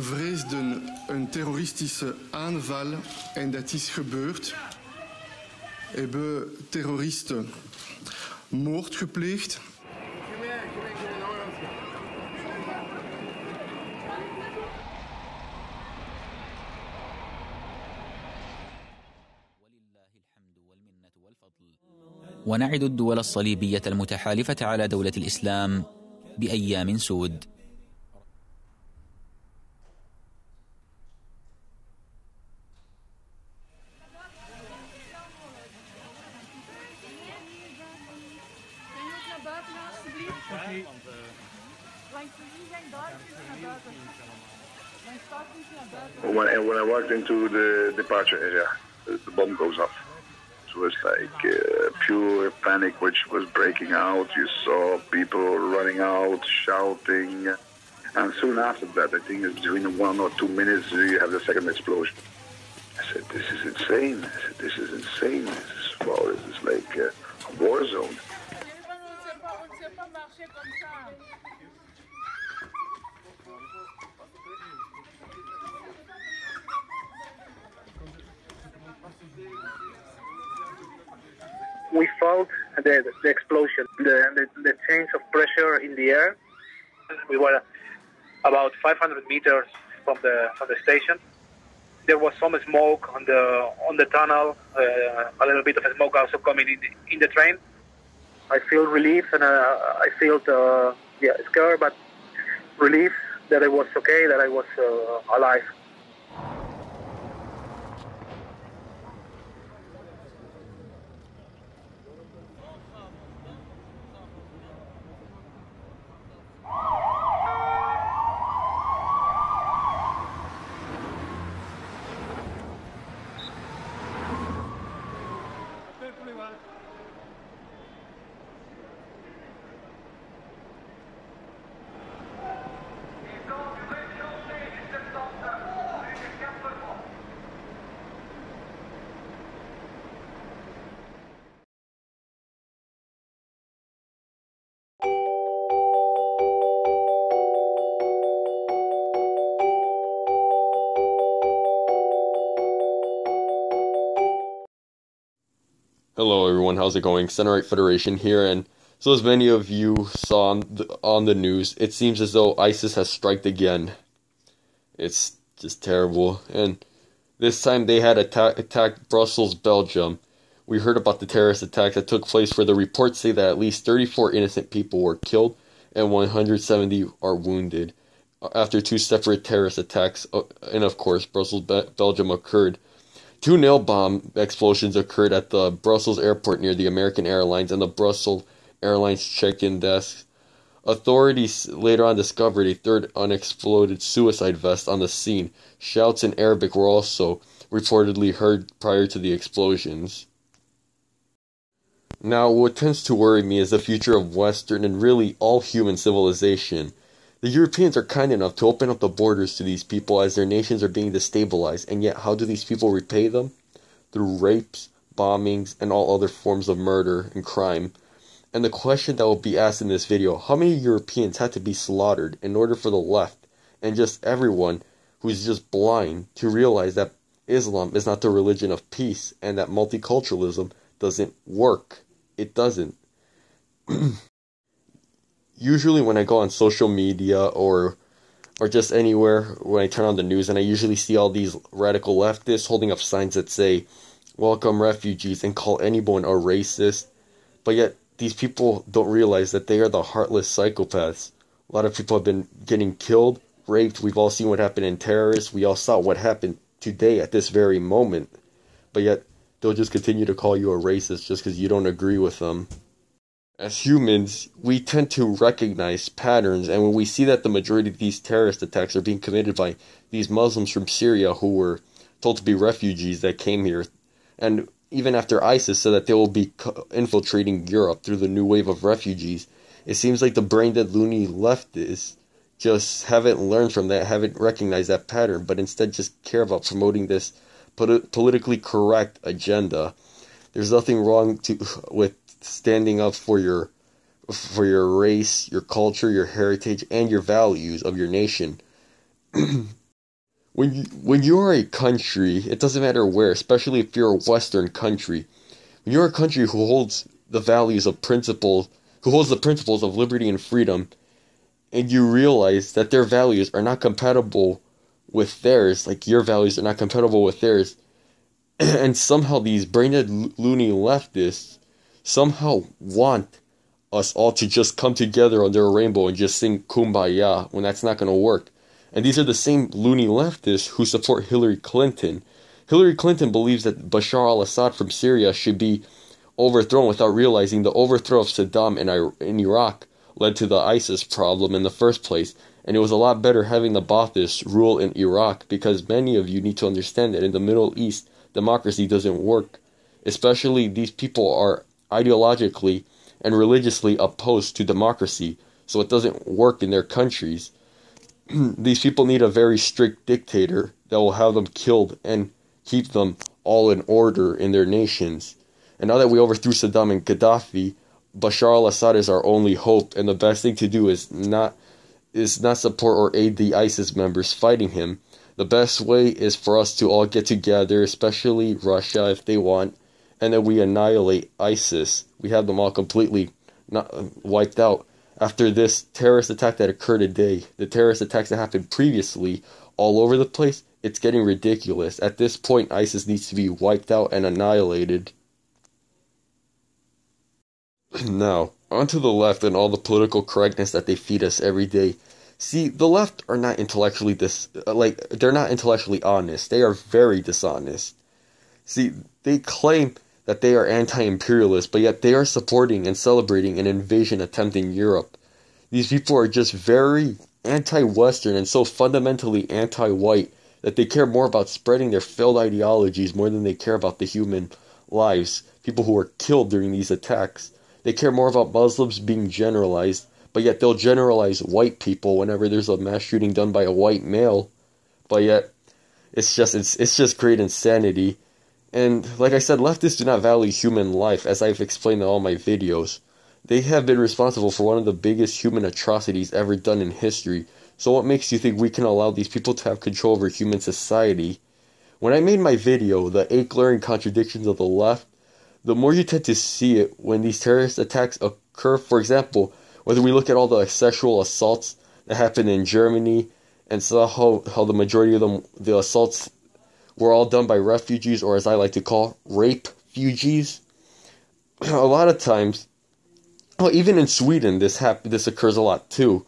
vreesden een terroristische aanval en dat is gebeurd. Hebben terroristen moord gepleegd. ونعد الدول الصليبية المتحالفة على دولة الإسلام بأيام سود. When I walked into the departure area, the bomb goes off. It was like pure panic which was breaking out. You saw people running out, shouting. And soon after that, I think it's between 1 or 2 minutes, you have the second explosion. I said, this is insane. I said, this is insane. This is like a war zone. We felt the explosion, the change of pressure in the air. We were about 500 meters from the station. There was some smoke on the tunnel, a little bit of smoke also coming in the train. I feel relief and I feel scared, but relief that I was okay, that I was alive. Hello everyone, how's it going? Center-Right Federation here, and so as many of you saw on the news, it seems as though ISIS has striked again. It's just terrible, and this time they had attacked Brussels, Belgium. We heard about the terrorist attack that took place where the reports say that at least 34 innocent people were killed and 170 are wounded after 2 separate terrorist attacks, and of course Brussels, Belgium occurred. 2 nail bomb explosions occurred at the Brussels airport near the American Airlines and the Brussels Airlines check-in desks. Authorities later on discovered a 3rd unexploded suicide vest on the scene. Shouts in Arabic were also reportedly heard prior to the explosions. Now, what tends to worry me is the future of Western and really all human civilization. The Europeans are kind enough to open up the borders to these people as their nations are being destabilized, and yet how do these people repay them? Through rapes, bombings, and all other forms of murder and crime. And the question that will be asked in this video, how many Europeans had to be slaughtered in order for the left, and just everyone who's just blind, to realize that Islam is not the religion of peace, and that multiculturalism doesn't work. It doesn't. Usually when I go on social media or just anywhere when I turn on the news, and I usually see all these radical leftists holding up signs that say, welcome refugees, and call anyone a racist. But yet, these people don't realize that they are the heartless psychopaths. A lot of people have been getting killed, raped. We've all seen what happened in terrorists. We all saw what happened today at this very moment. But yet, they'll just continue to call you a racist just because you don't agree with them. As humans, we tend to recognize patterns, and when we see that the majority of these terrorist attacks are being committed by these Muslims from Syria who were told to be refugees that came here, and even after ISIS said that they will be infiltrating Europe through the new wave of refugees, it seems like the brain-dead loony leftists just haven't learned from that, haven't recognized that pattern, but instead just care about promoting this politically correct agenda. There's nothing wrong with standing up for your race, your culture, your heritage, and your values of your nation. when you're a country, it doesn't matter where, especially if you're a Western country, when you're a country who holds the principles of liberty and freedom, and you realize that their values are not compatible with theirs, like your values are not compatible with theirs, and somehow these brain-dead loony leftists somehow want us all to just come together under a rainbow and just sing Kumbaya, when that's not going to work. And these are the same loony leftists who support Hillary Clinton. Hillary Clinton believes that Bashar al-Assad from Syria should be overthrown without realizing the overthrow of Saddam in Iraq led to the ISIS problem in the first place. And it was a lot better having the Baathists rule in Iraq, because many of you need to understand that in the Middle East, democracy doesn't work. Especially these people are ideologically and religiously opposed to democracy, so it doesn't work in their countries. These people need a very strict dictator that will have them killed and keep them all in order in their nations. And now that we overthrew Saddam and Gaddafi, Bashar al-Assad is our only hope, and the best thing to do is not support or aid the ISIS members fighting him. The best way is for us to all get together, especially Russia if they want, and then we annihilate ISIS. We have them all completely wiped out. After this terrorist attack that occurred today, the terrorist attacks that happened previously all over the place, it's getting ridiculous. At this point, ISIS needs to be wiped out and annihilated. Now, onto the left and all the political correctness that they feed us every day. See, the left are not intellectually they're not intellectually honest. They are very dishonest. See, they claim that they are anti-imperialist, but yet they are supporting and celebrating an invasion attempt in Europe. These people are just very anti-Western and so fundamentally anti-white that they care more about spreading their failed ideologies more than they care about the human lives, people who were killed during these attacks. They care more about Muslims being generalized, but yet they'll generalize white people whenever there's a mass shooting done by a white male. But yet, it's just great insanity. And like I said, leftists do not value human life, as I've explained in all my videos. They have been responsible for one of the biggest human atrocities ever done in history. So what makes you think we can allow these people to have control over human society? When I made my video, The 8 Glaring Contradictions of the Left, the more you tend to see it when these terrorist attacks occur. For example, whether we look at all the sexual assaults that happened in Germany and saw how the majority of them, the assaults, were all done by refugees, or as I like to call, rape-fugees. A lot of times, even in Sweden, this occurs a lot too.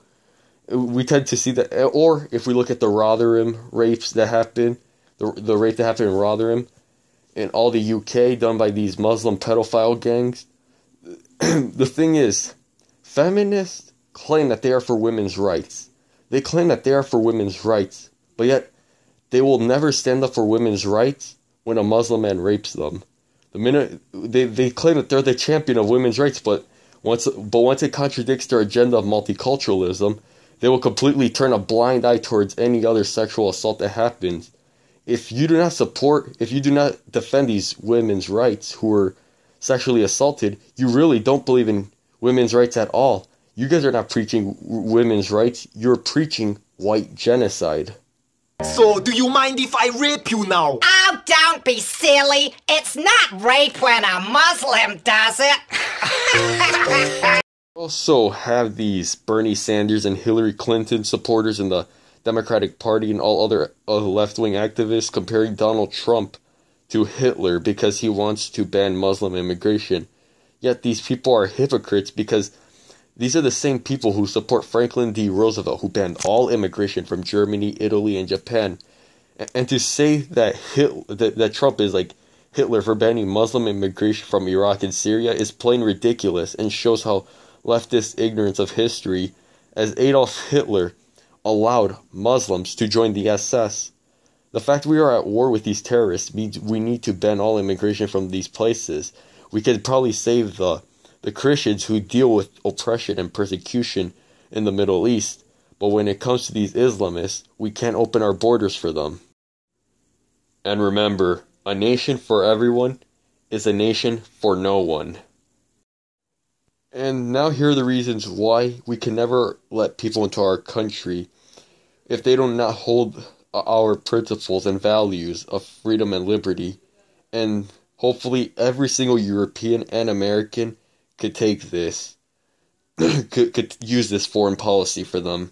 We tend to see that, or if we look at the Rotherham rapes that happened, the rape that happened in Rotherham, in all the UK, done by these Muslim pedophile gangs. The thing is, feminists claim that they are for women's rights. They claim that they are for women's rights, but yet they will never stand up for women's rights when a Muslim man rapes them. The minute they claim that they're the champion of women's rights, but once it contradicts their agenda of multiculturalism, they will completely turn a blind eye towards any other sexual assault that happens. If you do not defend these women's rights who were sexually assaulted, you really don't believe in women's rights at all. You guys are not preaching women's rights, you're preaching white genocide. So, do you mind if I rape you now? Oh, don't be silly. It's not rape when a Muslim does it. Also have these Bernie Sanders and Hillary Clinton supporters in the Democratic Party and all other left-wing activists comparing Donald Trump to Hitler because he wants to ban Muslim immigration. Yet these people are hypocrites, because these are the same people who support Franklin D. Roosevelt, who banned all immigration from Germany, Italy, and Japan. And to say that Trump is like Hitler for banning Muslim immigration from Iraq and Syria is plain ridiculous, and shows how leftist ignorance of history, as Adolf Hitler allowed Muslims to join the SS. The fact we are at war with these terrorists means we need to ban all immigration from these places. We could probably save the Christians who deal with oppression and persecution in the Middle East, but when it comes to these Islamists, we can't open our borders for them. And remember, a nation for everyone is a nation for no one. And now here are the reasons why we can never let people into our country if they do not hold our principles and values of freedom and liberty, and hopefully every single European and American could take this, could use this foreign policy for them.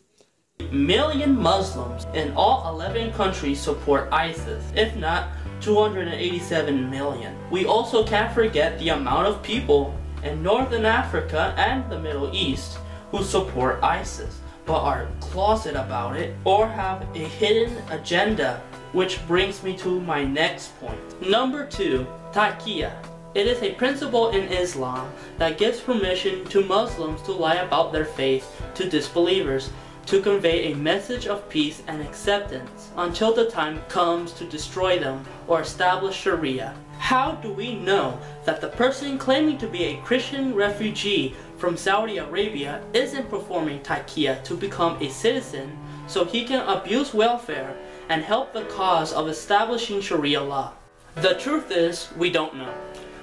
Million Muslims in all 11 countries support ISIS, if not 287 million. We also can't forget the amount of people in Northern Africa and the Middle East who support ISIS, but are closeted about it or have a hidden agenda, which brings me to my next point. Number 2, taqiyya. It is a principle in Islam that gives permission to Muslims to lie about their faith to disbelievers, to convey a message of peace and acceptance until the time comes to destroy them or establish Sharia. How do we know that the person claiming to be a Christian refugee from Saudi Arabia isn't performing taqiyya to become a citizen so he can abuse welfare and help the cause of establishing Sharia law? The truth is, we don't know.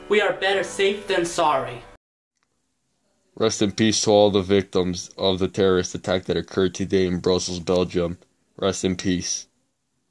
We are better safe than sorry. Rest in peace to all the victims of the terrorist attack that occurred today in Brussels, Belgium. Rest in peace.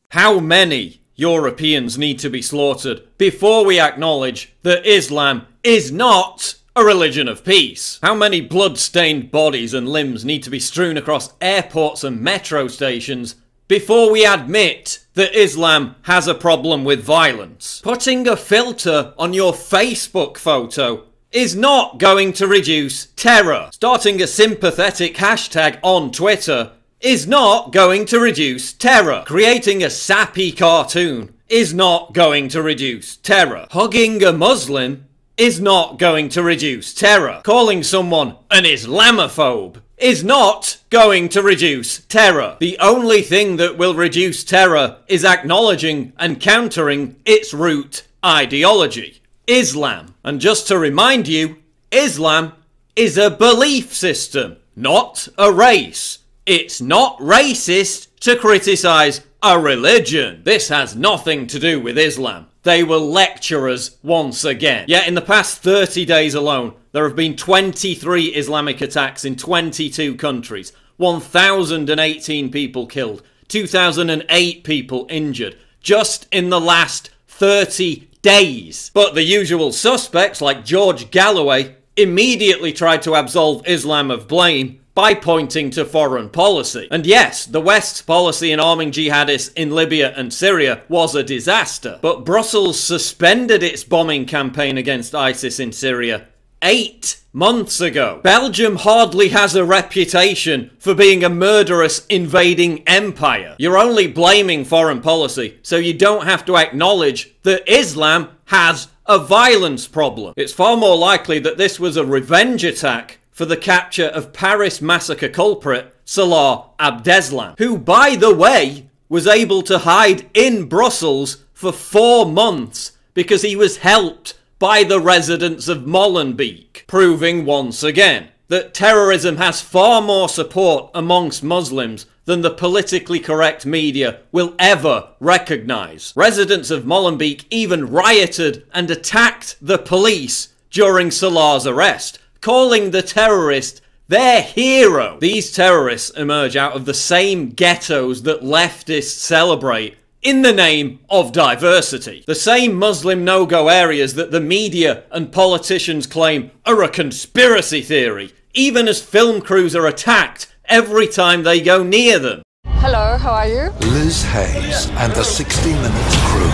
How many Europeans need to be slaughtered before we acknowledge that Islam is not a religion of peace? How many blood-stained bodies and limbs need to be strewn across airports and metro stations before we admit that Islam has a problem with violence? Putting a filter on your Facebook photo is not going to reduce terror. Starting a sympathetic hashtag on Twitter is not going to reduce terror. Creating a sappy cartoon is not going to reduce terror. Hugging a Muslim is not going to reduce terror. Calling someone an Islamophobe is not going to reduce terror. The only thing that will reduce terror is acknowledging and countering its root ideology, Islam. And just to remind you, Islam is a belief system, not a race. It's not racist to criticize a religion. This has nothing to do with Islam. They will lecture us once again. Yet in the past 30 days alone, there have been 23 Islamic attacks in 22 countries, 1,018 people killed, 2,008 people injured, just in the last 30 days. But the usual suspects, like George Galloway, immediately tried to absolve Islam of blame by pointing to foreign policy. And yes, the West's policy in arming jihadists in Libya and Syria was a disaster, but Brussels suspended its bombing campaign against ISIS in Syria 8 months ago. Belgium hardly has a reputation for being a murderous invading empire. You're only blaming foreign policy, so you don't have to acknowledge that Islam has a violence problem. It's far more likely that this was a revenge attack for the capture of Paris massacre culprit Salah Abdeslam, who, by the way, was able to hide in Brussels for 4 months because he was helped by the residents of Molenbeek, proving once again that terrorism has far more support amongst Muslims than the politically correct media will ever recognise. Residents of Molenbeek even rioted and attacked the police during Salah's arrest, calling the terrorist their hero. These terrorists emerge out of the same ghettos that leftists celebrate in the name of diversity. The same Muslim no-go areas that the media and politicians claim are a conspiracy theory, even as film crews are attacked every time they go near them. Hello, how are you? Liz Hayes and the 60 Minutes crew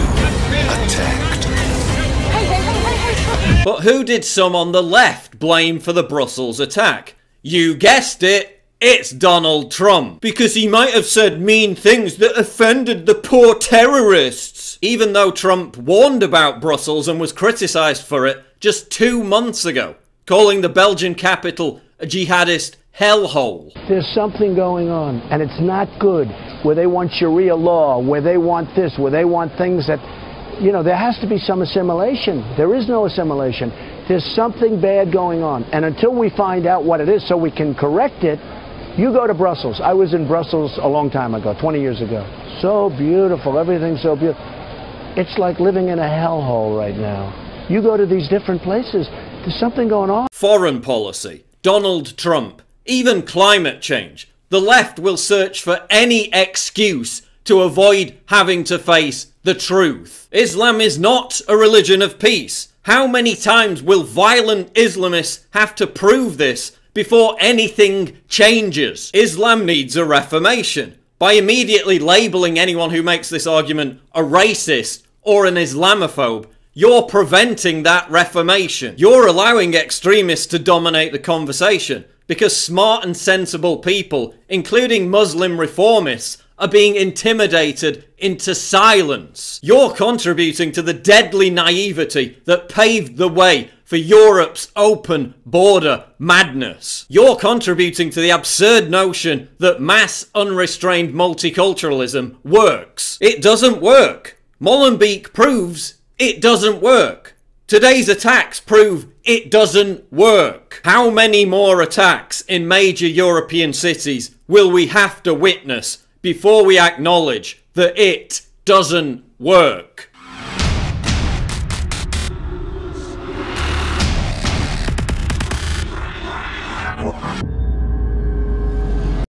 attacked. Hey. But who did some on the left blame for the Brussels attack? You guessed it. It's Donald Trump, because he might have said mean things that offended the poor terrorists. Even though Trump warned about Brussels and was criticised for it just 2 months ago, calling the Belgian capital a jihadist hellhole. There's something going on, and it's not good, where they want Sharia law, where they want this, where they want things that, you know, there has to be some assimilation. There is no assimilation. There's something bad going on, and until we find out what it is so we can correct it, you go to Brussels. I was in Brussels a long time ago, 20 years ago. So beautiful, everything's so beautiful. It's like living in a hellhole right now. You go to these different places, there's something going on. Foreign policy, Donald Trump, even climate change. The left will search for any excuse to avoid having to face the truth. Islam is not a religion of peace. How many times will violent Islamists have to prove this before anything changes? Islam needs a reformation. By immediately labelling anyone who makes this argument a racist or an Islamophobe, you're preventing that reformation. You're allowing extremists to dominate the conversation because smart and sensible people, including Muslim reformists, are being intimidated into silence. You're contributing to the deadly naivety that paved the way for Europe's open border madness. You're contributing to the absurd notion that mass unrestrained multiculturalism works. It doesn't work. Molenbeek proves it doesn't work. Today's attacks prove it doesn't work. How many more attacks in major European cities will we have to witness before we acknowledge that it doesn't work?